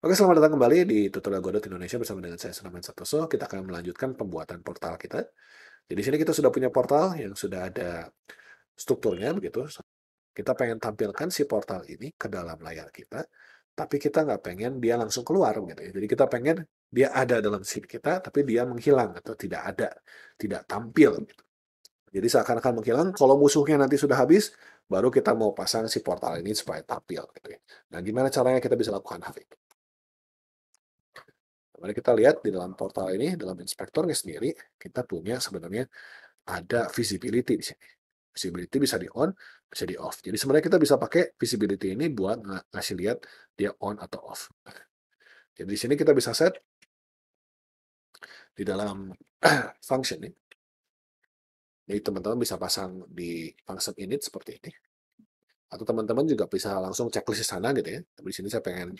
Oke, selamat datang kembali di Tutorial Godot Indonesia bersama dengan saya Sunamen Santoso. Kita akan melanjutkan pembuatan portal kita. Jadi di sini kita sudah punya portal yang sudah ada strukturnya begitu. Kita pengen tampilkan si portal ini ke dalam layar kita, tapi kita nggak pengen dia langsung keluar gitu ya. Jadi kita pengen dia ada dalam scene kita, tapi dia menghilang atau tidak ada, tidak tampil gitu. Jadi seakan-akan menghilang, kalau musuhnya nanti sudah habis, baru kita mau pasang si portal ini supaya tampil gitu ya. Nah, gimana caranya kita bisa lakukan hal itu? Mari kita lihat di dalam portal ini, dalam inspektornya sendiri, kita punya sebenarnya ada visibility di sini. Visibility bisa di on, bisa di off. Jadi sebenarnya kita bisa pakai visibility ini buat ngasih lihat dia on atau off. Jadi di sini kita bisa set di dalam function ini. Jadi teman-teman bisa pasang di function init seperti ini. Atau teman-teman juga bisa langsung checklist di sana gitu ya. Tapi di sini saya pengen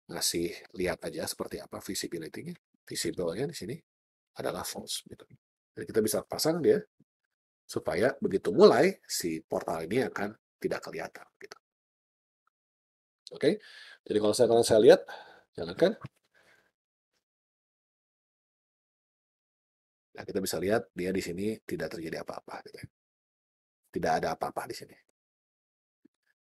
ngasih lihat aja seperti apa visibility-nya. Visible-nya di sini adalah false gitu. Jadi kita bisa pasang dia supaya begitu mulai si portal ini akan tidak kelihatan gitu. Oke. Jadi kalau saya lihat, jalankan. Nah, kita bisa lihat dia di sini tidak terjadi apa-apa gitu ya. Tidak ada apa-apa di sini.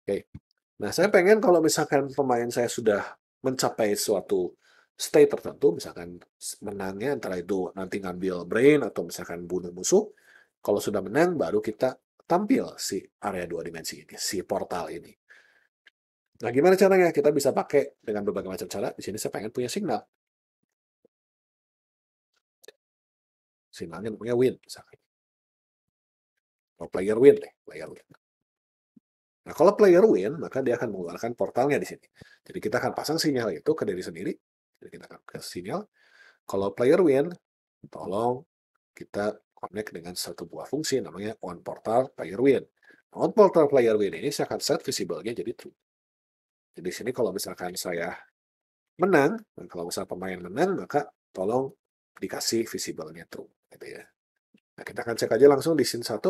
Oke. Nah, saya pengen kalau misalkan pemain saya sudah mencapai suatu state tertentu, misalkan menangnya antara itu nanti ngambil brain atau misalkan bunuh musuh, kalau sudah menang baru kita tampil si area 2 dimensi ini, si portal ini. Nah, gimana caranya? Kita bisa pakai dengan berbagai macam cara. Di sini saya pengen punya signal. Signalnya namanya win, misalkan. Atau player win deh, player win. Nah, kalau player win, maka dia akan mengeluarkan portalnya di sini. Jadi kita akan pasang sinyal itu ke diri sendiri. Jadi kita akan ke sinyal. Kalau player win, tolong kita connect dengan satu buah fungsi namanya on portal player win. On portal player win ini saya akan set visible-nya jadi true. Jadi di sini kalau misalkan saya menang, dan kalau misalnya pemain menang, maka tolong dikasih visible-nya true. Gitu ya. Nah, kita akan cek aja langsung di scene 1.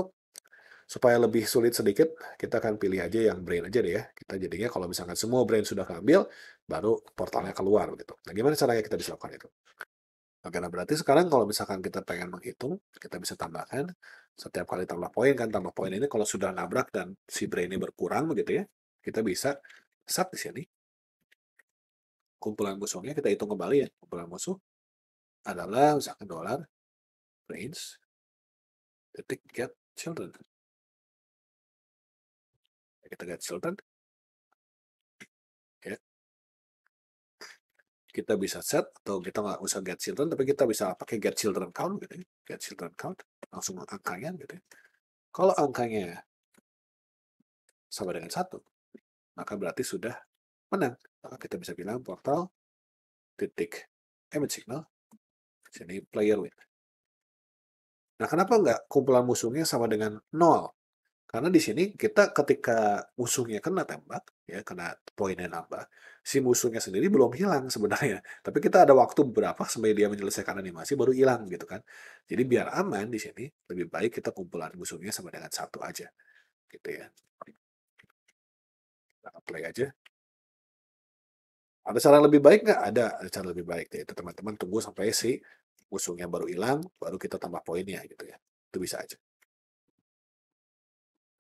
Supaya lebih sulit sedikit, kita akan pilih aja yang brain aja deh ya. Kita jadinya kalau misalkan semua brain sudah keambil, baru portalnya keluar gitu. Nah, gimana caranya kita bisa lakukan itu? Oke, nah berarti sekarang kalau misalkan kita pengen menghitung, kita bisa tambahkan setiap kali tambah poin ini kalau sudah nabrak dan si brain-nya berkurang begitu ya, kita bisa set di sini. Kumpulan musuhnya kita hitung kembali ya. Kumpulan musuh adalah misalkan dolar brains detik get children. Kita get children. Ya. Kita bisa set atau kita nggak usah get children tapi kita bisa pakai get children count gitu ya. Get children count langsung angkanya gitu ya. Kalau angkanya sama dengan 1, maka berarti sudah menang. Maka kita bisa bilang portal titik image signal sini player win. Nah, kenapa nggak kumpulan musuhnya sama dengan 0? Karena di sini kita ketika musuhnya kena tembak, ya kena poinnya nambah, si musuhnya sendiri belum hilang sebenarnya. Tapi kita ada waktu beberapa sampai dia menyelesaikan animasi baru hilang gitu kan. Jadi biar aman di sini, lebih baik kita kumpulan musuhnya sama dengan 1 aja. Gitu ya. Kita play aja. Ada cara lebih baik nggak? Ada cara lebih baik. Yaitu teman-teman tunggu sampai si musuhnya baru hilang, baru kita tambah poinnya gitu ya. Itu bisa aja.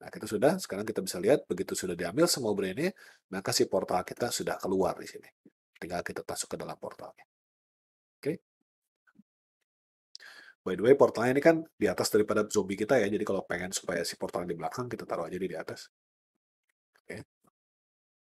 Nah, kita sudah, sekarang kita bisa lihat, begitu sudah diambil semua brain-nya, maka si portal kita sudah keluar di sini. Tinggal kita masuk ke dalam portalnya. Oke. By the way, portalnya ini kan di atas daripada zombie kita ya, jadi kalau pengen supaya si portal di belakang, kita taruh aja di atas. Oke.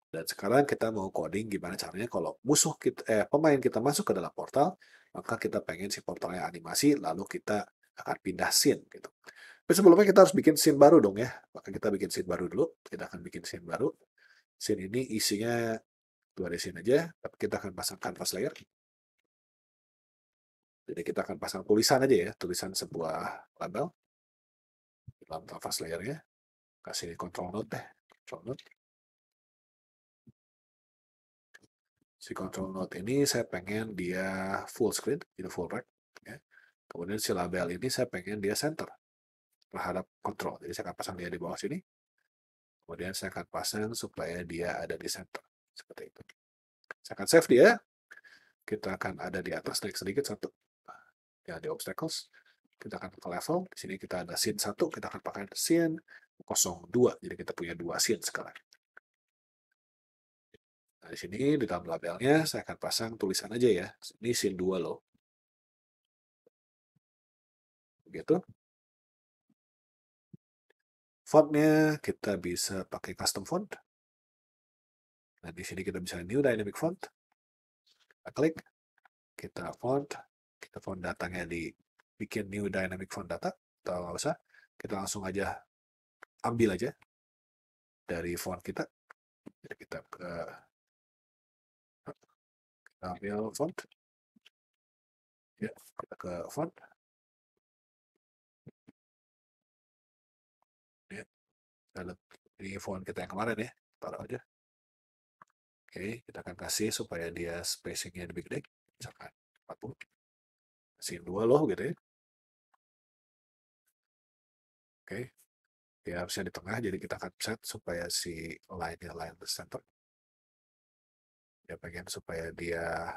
Dan sekarang kita mau coding gimana caranya kalau musuh kita, pemain kita masuk ke dalam portal, maka kita pengen si portalnya animasi, lalu kita akan pindah scene gitu. Tapi sebelumnya kita harus bikin scene baru dong ya. Maka kita bikin scene baru dulu. Kita akan bikin scene baru. Scene ini isinya 2 scene aja, tapi kita akan pasang canvas layer. Jadi kita akan pasang tulisan aja ya, tulisan sebuah label dalam canvas layernya. Kasih control node deh, control node. Si control node ini saya pengen dia full screen, jadi full right. Ya. Kemudian si label ini saya pengen dia center terhadap control. Jadi saya akan pasang dia di bawah sini. Kemudian saya akan pasang supaya dia ada di center. Seperti itu. Saya akan save dia. kita akan ada di atas, naik sedikit satu. Ya, di obstacles. Kita akan ke level. Di sini kita ada scene 1, kita akan pakai scene 02. Jadi kita punya 2 scene sekarang. Nah, di sini di dalam labelnya saya akan pasang tulisan aja ya. Ini scene 2 loh. Begitu. Fontnya kita bisa pakai custom font. Nah, di sini kita bisa new dynamic font. Kita klik, kita font datanya bikin new dynamic font data, atau nggak usah, kita langsung aja ambil aja dari font kita. Jadi kita ambil font, ya, kita ke font, ya, ini font kita yang kemarin ya, taruh aja. Oke, kita akan kasih supaya dia spacingnya lebih gede, misalkan 40. Kasih 2 loh gitu ya. Oke, ya harusnya di tengah, jadi kita akan set supaya si line-nya line the center. Ya pengen supaya dia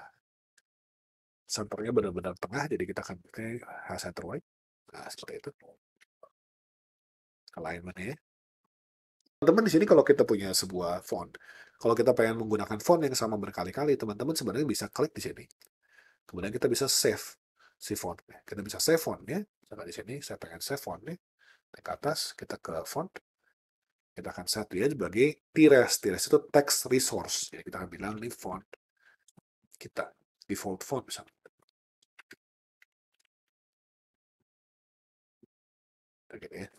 centernya benar-benar tengah, jadi kita akan pakai center white. Nah, seperti itu. Alignment-nya ya. Teman-teman di sini kalau kita punya sebuah font, kalau kita pengen menggunakan font yang sama berkali-kali, teman-teman sebenarnya bisa klik di sini. Kemudian kita bisa save si fontnya. Kita bisa save fontnya. Misalnya di sini saya pengen save fontnya. Ke atas, kita ke font. Kita akan set dia sebagai Tires. Tires itu text resource. Jadi kita akan bilang ini font kita. Default font misalnya. Gitu ya.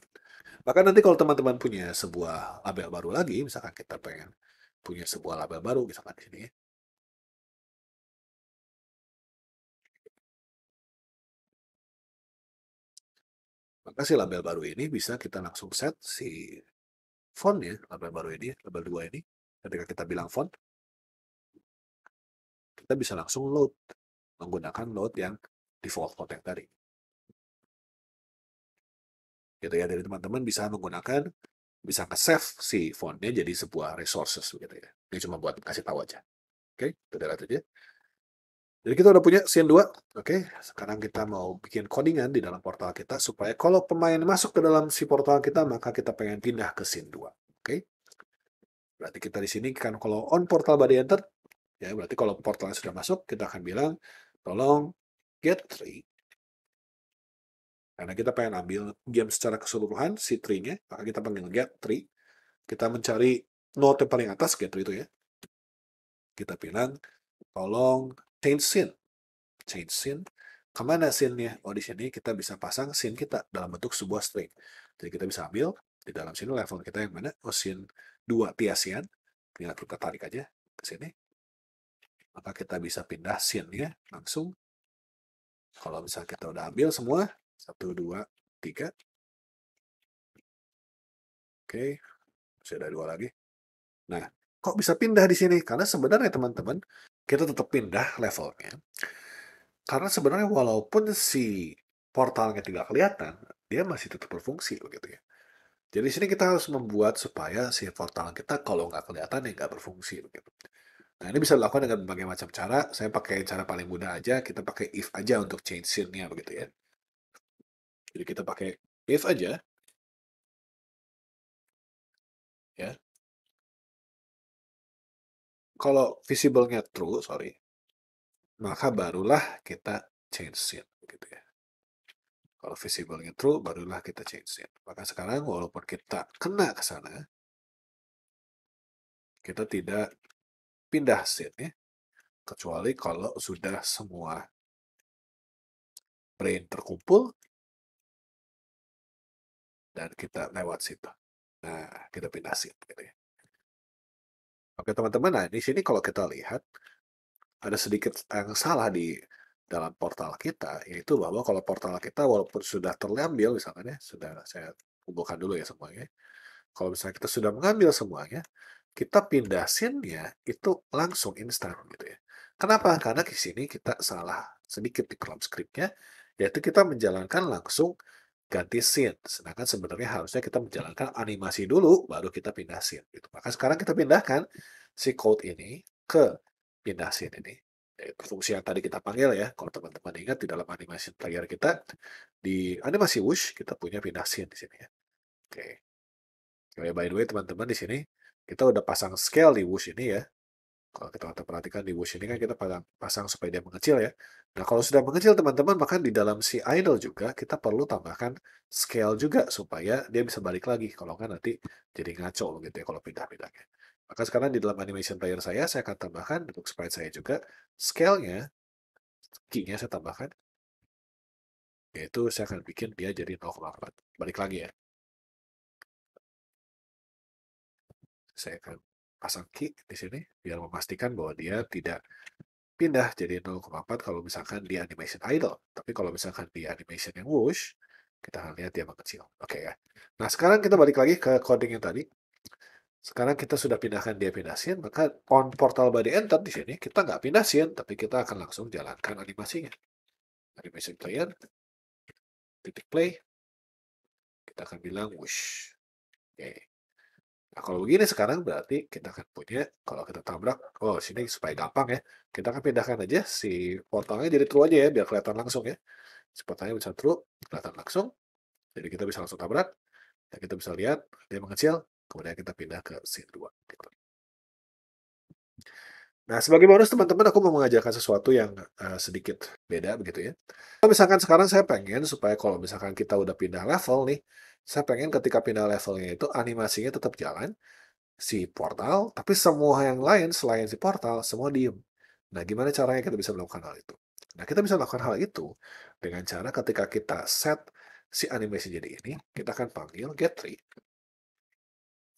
Bahkan nanti kalau teman-teman punya sebuah label baru lagi, misalkan kita pengen punya sebuah label baru, misalkan di sini ya. Maka si label baru ini bisa kita langsung set si fontnya, label baru ini, label 2 ini. Ketika kita bilang font, kita bisa langsung load, menggunakan load yang default font yang tadi. Gitu ya, dari teman-teman bisa menggunakan, bisa nge-save si fontnya jadi sebuah resources gitu ya. Ini cuma buat kasih tahu aja. Oke, itu dari aja. Jadi kita udah punya scene 2. Oke, sekarang kita mau bikin codingan di dalam portal kita supaya kalau pemain masuk ke dalam si portal kita, maka kita pengen pindah ke scene 2. Oke. Berarti kita di sini kan kalau on portal body enter, ya berarti kalau portalnya sudah masuk, kita akan bilang tolong get tree. Karena kita pengen ambil game secara keseluruhan, si tree-nya, maka kita panggil get tree. Kita mencari node yang paling atas, get tree itu ya. Kita bilang tolong change scene. Change scene. Kemana scene-nya? Oh, di sini kita bisa pasang scene kita dalam bentuk sebuah string. Jadi kita bisa ambil di dalam sini level kita yang mana? Oh, scene 2 Tiasian. Tinggal kita tarik aja ke sini. Maka kita bisa pindah scene-nya langsung. Kalau misalnya kita udah ambil semua, 1, 2, 3. Oke, masih ada 2 lagi. Nah, kok bisa pindah di sini? Karena sebenarnya teman-teman, kita tetap pindah levelnya. Karena sebenarnya walaupun si portalnya tidak kelihatan, dia masih tetap berfungsi begitu ya. Jadi di sini kita harus membuat supaya si portal kita kalau nggak kelihatan ya nggak berfungsi begitu. Nah ini bisa dilakukan dengan berbagai macam cara. Saya pakai cara paling mudah aja. Kita pakai if aja untuk change scene-nya begitu ya. Jadi kita pakai if aja. Ya. Kalau visible-nya true, sorry, maka barulah kita change scene gitu ya. Kalau visible-nya true, barulah kita change scene. Maka sekarang walaupun kita kena ke sana, kita tidak pindah scene-nya, kecuali kalau sudah semua brain terkumpul dan kita lewat situ. Nah, kita pindah scene gitu ya. Oke teman-teman, nah di sini kalau kita lihat ada sedikit yang salah di dalam portal kita, yaitu bahwa kalau portal kita walaupun sudah terambil misalnya, sudah saya kumpulkan dulu ya semuanya. Kalau misalnya kita sudah mengambil semuanya, kita pindah scene-nya itu langsung instan gitu ya. Kenapa? Karena di sini kita salah sedikit di dalam script-nya, yaitu kita menjalankan langsung ganti scene. Sedangkan sebenarnya harusnya kita menjalankan animasi dulu, baru kita pindah scene. Gitu. Maka sekarang kita pindahkan si code ini ke pindah scene ini. Itu fungsi yang tadi kita panggil ya. Kalau teman-teman ingat di dalam animation player kita, di animasi whoosh, kita punya pindah scene di sini ya. Oke. By the way, teman-teman di sini, kita udah pasang scale di whoosh ini ya. Kalau kita perhatikan di whoosh ini kan kita pasang supaya dia mengecil ya. Nah, kalau sudah mengecil teman-teman, maka di dalam si idle juga kita perlu tambahkan scale juga supaya dia bisa balik lagi. Kalau kan nanti jadi ngaco gitu ya kalau pindah-pindahnya. Maka sekarang di dalam animation player saya akan tambahkan untuk sprite saya juga scale-nya, key-nya saya tambahkan. Yaitu saya akan bikin dia jadi 0,4. Balik lagi ya. Saya akan pasang key di sini biar memastikan bahwa dia tidak pindah jadi 0,4 kalau misalkan di animation idle. Tapi kalau misalkan di animation yang whoosh, kita akan lihat dia mengecil. Oke ya. Nah, sekarang kita balik lagi ke coding yang tadi. Sekarang kita sudah pindahkan dia pindah scene, maka on portal body enter di sini kita nggak pindah scene, tapi kita akan langsung jalankan animasinya. Animation player, titik play, kita akan bilang whoosh. Oke. Nah, kalau begini sekarang berarti kita akan punya, kalau kita tabrak, oh sini supaya gampang ya, kita akan pindahkan aja si portalnya jadi true aja ya, biar kelihatan langsung ya. Si portalnya bisa true, kelihatan langsung, jadi kita bisa langsung tabrak, dan kita bisa lihat dia mengecil, kemudian kita pindah ke scene 2. Gitu. Nah, sebagai bonus teman-teman, aku mau mengajarkan sesuatu yang sedikit beda begitu ya. Kalau misalkan sekarang saya pengen supaya kalau misalkan kita udah pindah level nih, saya pengen ketika pindah levelnya itu animasinya tetap jalan, si portal, tapi semua yang lain selain si portal, semua diem. Nah, gimana caranya kita bisa melakukan hal itu? Nah, kita bisa melakukan hal itu dengan cara ketika kita set si animasi jadi ini, kita akan panggil get3.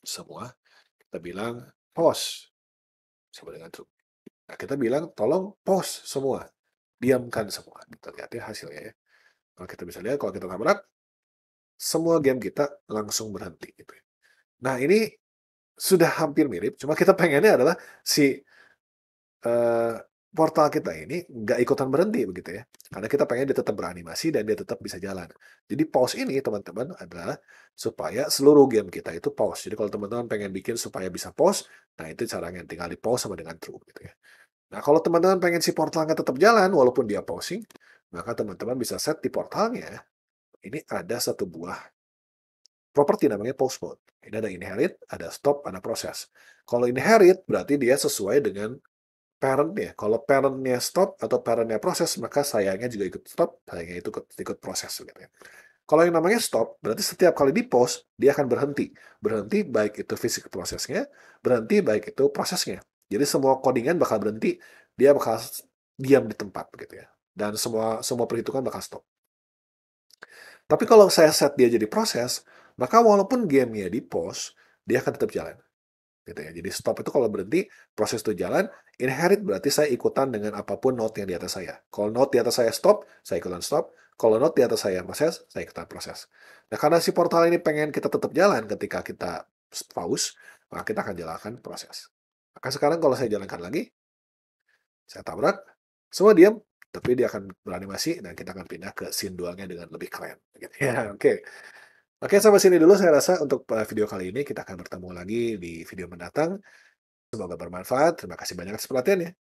Semua, kita bilang pause. Sama dengan true. Nah, kita bilang tolong pause semua. Diamkan semua. Kita lihat ya hasilnya ya. Kalau kita bisa lihat, kalau kita tabrak, semua game kita langsung berhenti. Gitu. Nah, ini sudah hampir mirip, cuma kita pengennya adalah si portal kita ini nggak ikutan berhenti begitu ya. Karena kita pengen dia tetap beranimasi dan dia tetap bisa jalan. Jadi pause ini teman-teman adalah supaya seluruh game kita itu pause. Jadi kalau teman-teman pengen bikin supaya bisa pause, nah itu caranya tinggal di pause sama dengan true gitu ya. Nah kalau teman-teman pengen si portalnya tetap jalan walaupun dia pausing, maka teman-teman bisa set di portalnya. Ini ada satu buah properti namanya pause mode. Ini ada inherit, ada stop, ada proses. Kalau inherit berarti dia sesuai dengan parent-nya. Kalau parent-nya stop atau parent-nya proses, maka sayangnya juga ikut stop, sayangnya itu ikut proses. Gitu ya. Kalau yang namanya stop, berarti setiap kali di pause, dia akan berhenti. Berhenti baik itu fisik prosesnya, berhenti baik itu prosesnya. Jadi semua codingan bakal berhenti, dia bakal diam di tempat. Gitu ya. Dan semua perhitungan bakal stop. Tapi kalau saya set dia jadi proses, maka walaupun gamenya di pause, dia akan tetap jalan. Gitu ya. Jadi stop itu kalau berhenti, proses itu jalan. Inherit berarti saya ikutan dengan apapun note yang di atas saya. Kalau note di atas saya stop, saya ikutan stop. Kalau note di atas saya proses, saya ikutan proses. Nah, karena si portal ini pengen kita tetap jalan ketika kita pause, maka kita akan jalankan proses. Maka sekarang kalau saya jalankan lagi, saya tabrak, semua diam, tapi dia akan beranimasi dan kita akan pindah ke scene 2-nya dengan lebih keren. Gitu ya, oke. Oke, sampai sini dulu saya rasa untuk video kali ini. Kita akan bertemu lagi di video mendatang. Semoga bermanfaat. Terima kasih banyak atas perhatiannya.